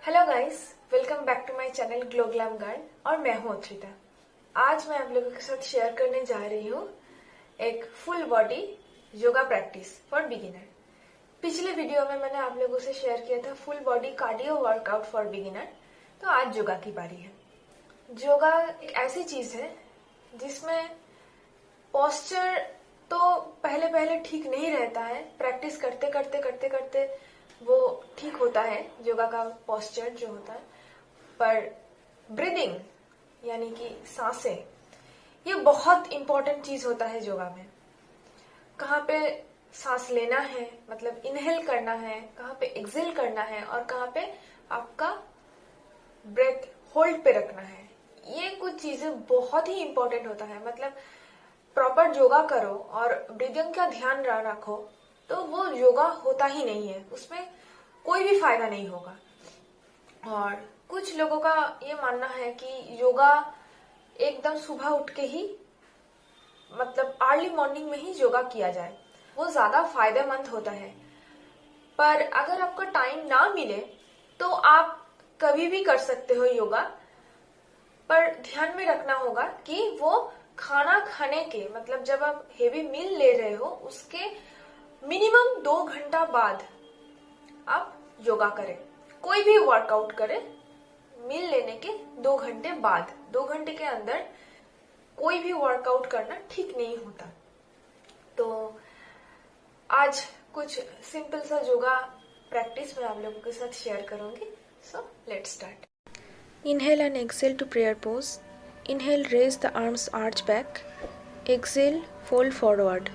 Hello guys, welcome back to my channel glow glam girl और मैं हूँ अथरिता। आज मैं आप लोगों के साथ शेयर करने जा रही हूँ एक full body yoga practice for beginner. पिछले वीडियो में मैंने आप लोगों से शेयर किया था full body cardio workout for beginner, तो आज योगा की बारी है। योगा एक ऐसी चीज है जिसमें पोस्चर तो पहले पहले ठीक नहीं रहता है, प्रैक्टिस करते करते करते करते वो ठीक होता है योगा का पोस्चर जो होता है, पर ब्रीदिंग यानी कि सांसें, ये बहुत इंपॉर्टेंट चीज होता है योगा में। कहाँ पे सांस लेना है मतलब इनहेल करना है, कहाँ पे एक्सेल करना है और कहाँ पे आपका ब्रेथ होल्ड पे रखना है, ये कुछ चीजें बहुत ही इंपॉर्टेंट होता है। मतलब प्रॉपर योगा करो और ब्रीदिंग का ध्यान रखो तो वो योगा होता ही नहीं है, उसमें कोई भी फायदा नहीं होगा। और कुछ लोगों का ये मानना है कि योगा एकदम सुबह उठ के ही मतलब अर्ली मॉर्निंग में ही योगा किया जाए, वो ज्यादा फायदेमंद होता है। पर अगर आपको टाइम ना मिले तो आप कभी भी कर सकते हो योगा, पर ध्यान में रखना होगा कि वो खाना खाने के मतलब जब आप हेवी मील ले रहे हो उसके मिनिमम 2 घंटा बाद आप योगा करें। कोई भी वर्कआउट करें मील लेने के 2 घंटे बाद, 2 घंटे के अंदर कोई भी वर्कआउट करना ठीक नहीं होता। तो आज कुछ सिंपल सा योगा प्रैक्टिस मैं आप लोगों के साथ शेयर करूंगी। So let's start. Inhale and exhale to prayer pose. Inhale, raise the arms, arch back. Exhale, fold forward.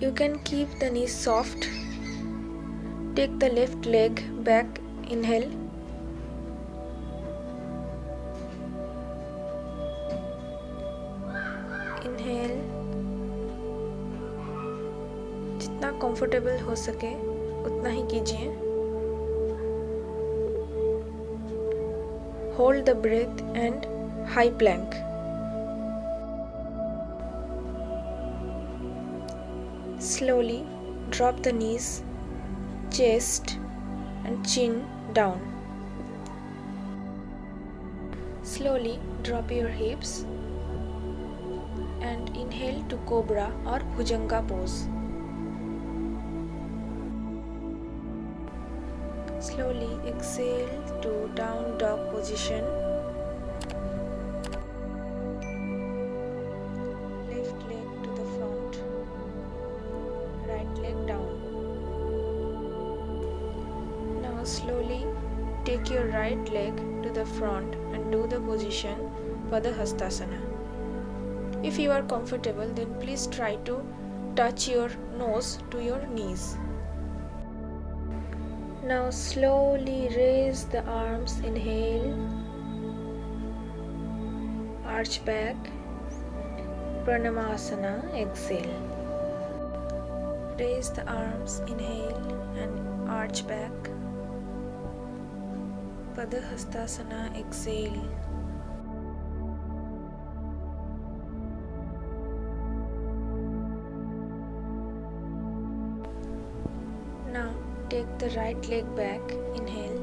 You can keep the knees soft. Take the left leg back. Inhale. Inhale. जितना comfortable हो सके उतना ही कीजिए। Hold the breath and high plank. Slowly drop the knees, chest and chin down. Slowly drop your hips and inhale to cobra or bhujanga pose. Slowly exhale to down dog position. Left leg to the front, right leg down. Now slowly take your right leg to the front and do the position for the Hastasana. If you are comfortable, then please try to touch your nose to your knees. Now slowly raise the arms, inhale, arch back, Pranamasana, exhale. Raise the arms, inhale and arch back, Padahastasana, exhale. Now take the right leg back, inhale.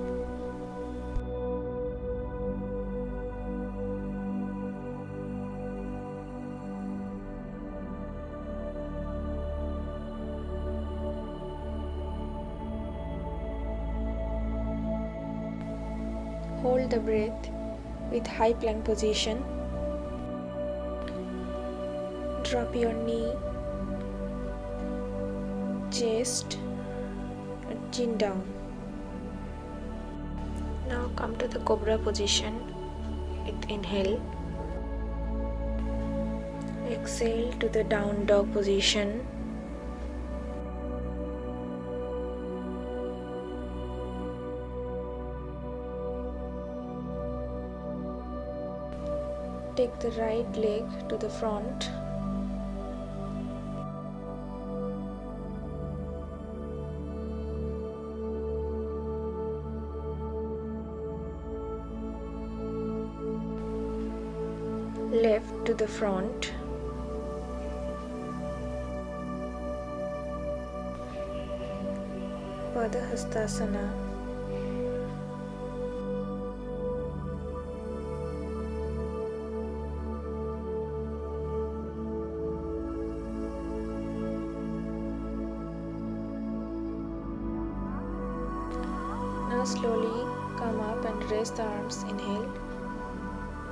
Hold the breath with high plank position. Drop your knee, chest and chin down. Now come to the cobra position with inhale. Exhale to the down dog position. Take the right leg to the front. Left to the front. Padahastasana. Now slowly come up and raise the arms. Inhale.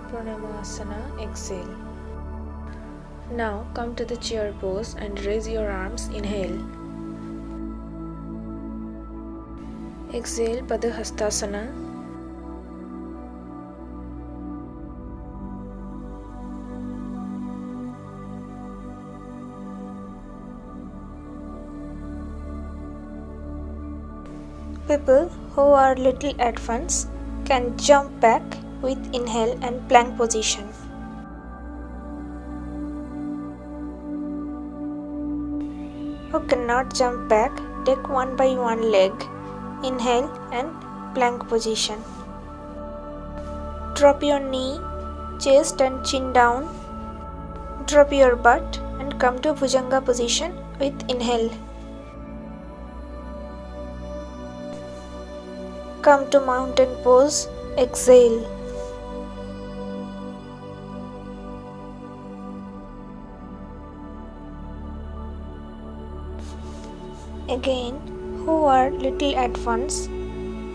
Pranamasana. Exhale. Now come to the chair pose and raise your arms. Inhale. Exhale. Padahastasana. People who are little advanced can jump back with inhale and plank position. Who cannot jump back, take one by one leg, inhale and plank position. Drop your knee, chest and chin down. Drop your butt and come to Bhujanga position with inhale. Come to mountain pose, exhale. Again, who are little advanced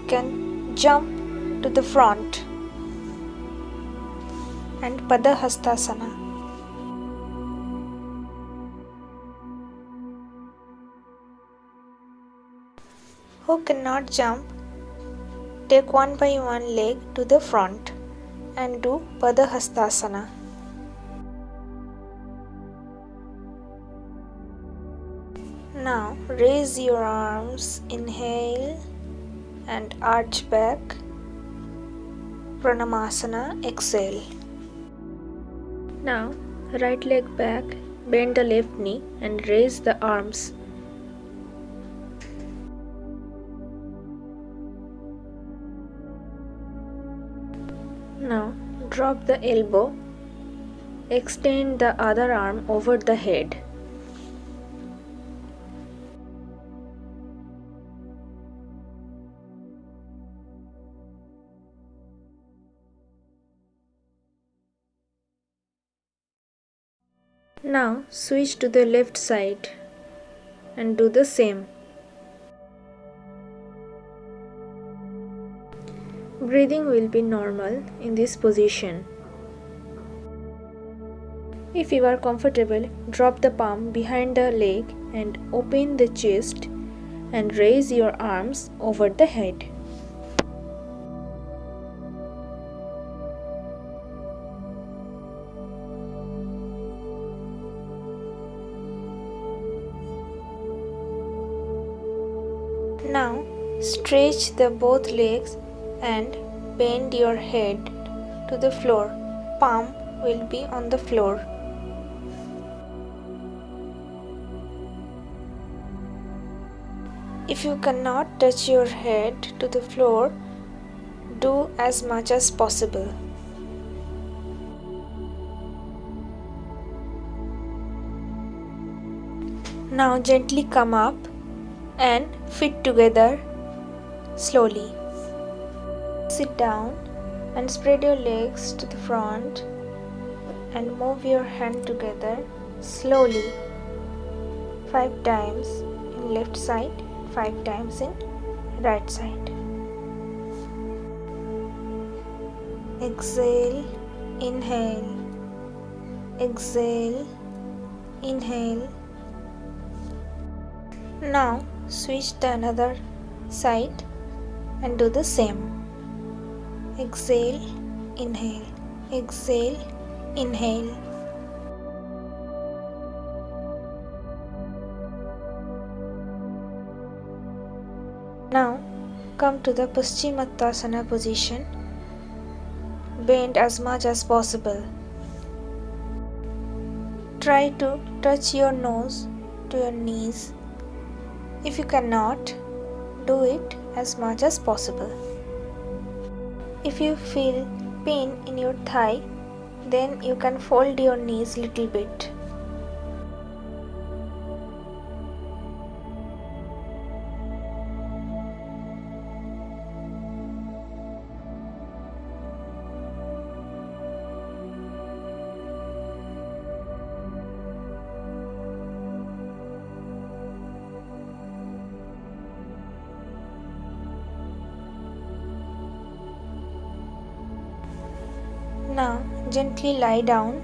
can jump to the front and Padahastasana. Who cannot jump, take one by one leg to the front and do Padahastasana. Now raise your arms, inhale and arch back, Pranamasana, exhale. Now right leg back, bend the left knee and raise the arms. Now drop the elbow, extend the other arm over the head. Now switch to the left side and do the same. Breathing will be normal in this position. If you are comfortable, drop the palm behind the leg and open the chest and raise your arms over the head. Now stretch the both legs and bend your head to the floor. Palm will be on the floor. If you cannot touch your head to the floor, do as much as possible. Now gently come up and fit together slowly. Sit down and spread your legs to the front and move your hand together slowly 5 times in left side, 5 times in right side. Exhale, inhale, exhale, inhale. Now switch to another side and do the same. Exhale, inhale, exhale, inhale. Now come to the Paschimottanasana position. Bend as much as possible. Try to touch your nose to your knees. If you cannot, do it as much as possible. If you feel pain in your thigh, then you can fold your knees little bit. Now gently lie down.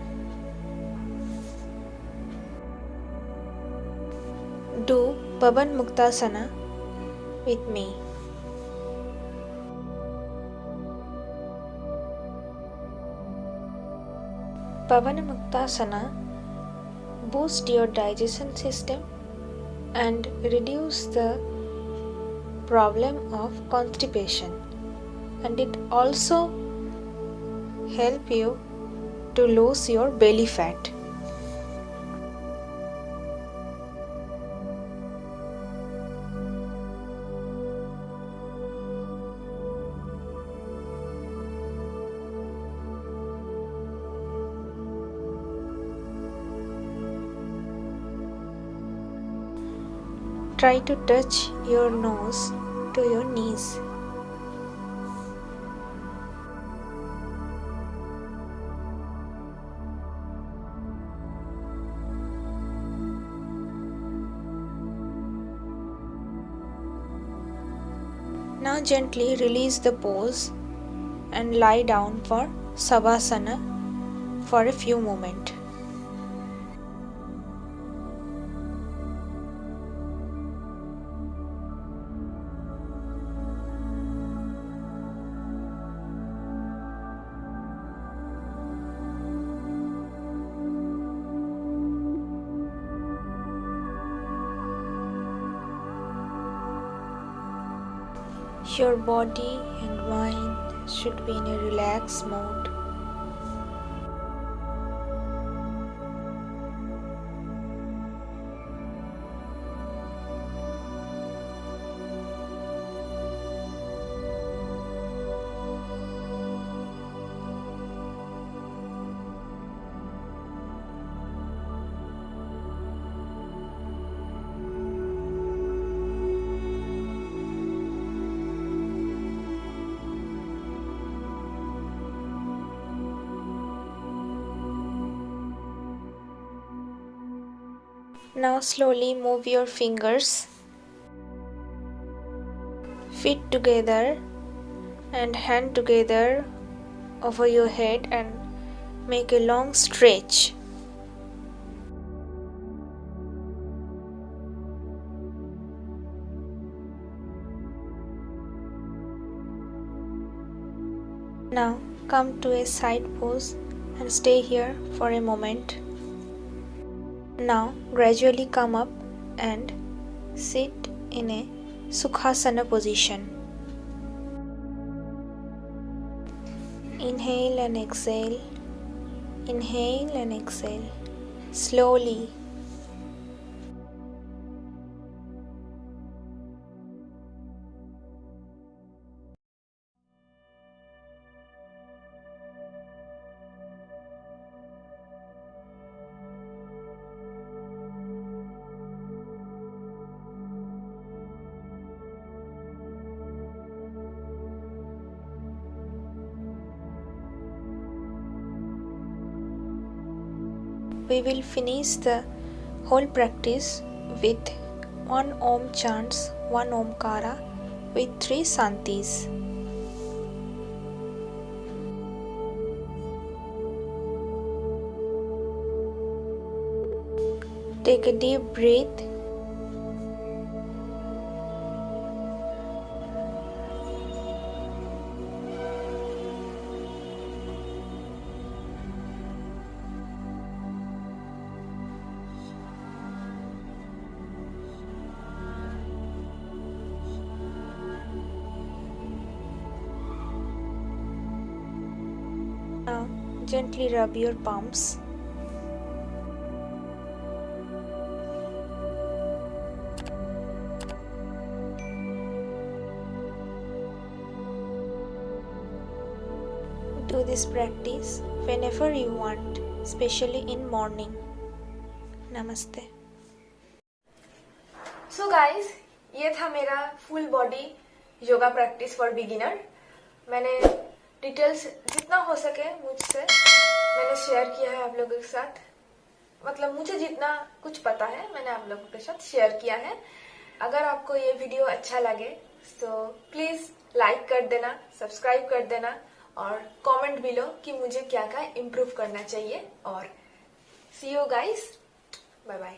Do Pavan Muktasana with me. Pavan Muktasana boosts your digestion system and reduce the problem of constipation, and it also help you to lose your belly fat. Try to touch your nose to your knees. Now gently release the pose and lie down for Savasana for a few moments. Your body and mind should be in a relaxed mode. Now slowly move your fingers, feet together and hand together over your head and make a long stretch. Now come to a side pose and stay here for a moment. Now gradually come up and sit in a Sukhasana position. Inhale and exhale. Inhale and exhale. Slowly. We will finish the whole practice with 1 Om chants, 1 Omkara with 3 Santis. Take a deep breath. Now gently rub your palms. Do this practice whenever you want, especially in morning. Namaste. So guys, ये था मेरा full body yoga practice for beginner. मैंने details जितना हो सके मुझसे मैंने share किया है आप लोगों के साथ. मतलब मुझे जितना कुछ पता है मैंने आप लोगों के साथ शेयर किया है. अगर आपको ये वीडियो अच्छा लगे तो प्लीज लाइक कर देना, सब्सक्राइब कर देना और कमेंट बिलो कि मुझे क्या क्या इम्प्रूव करना चाहिए। और सी यू गाइस, बाय बाय।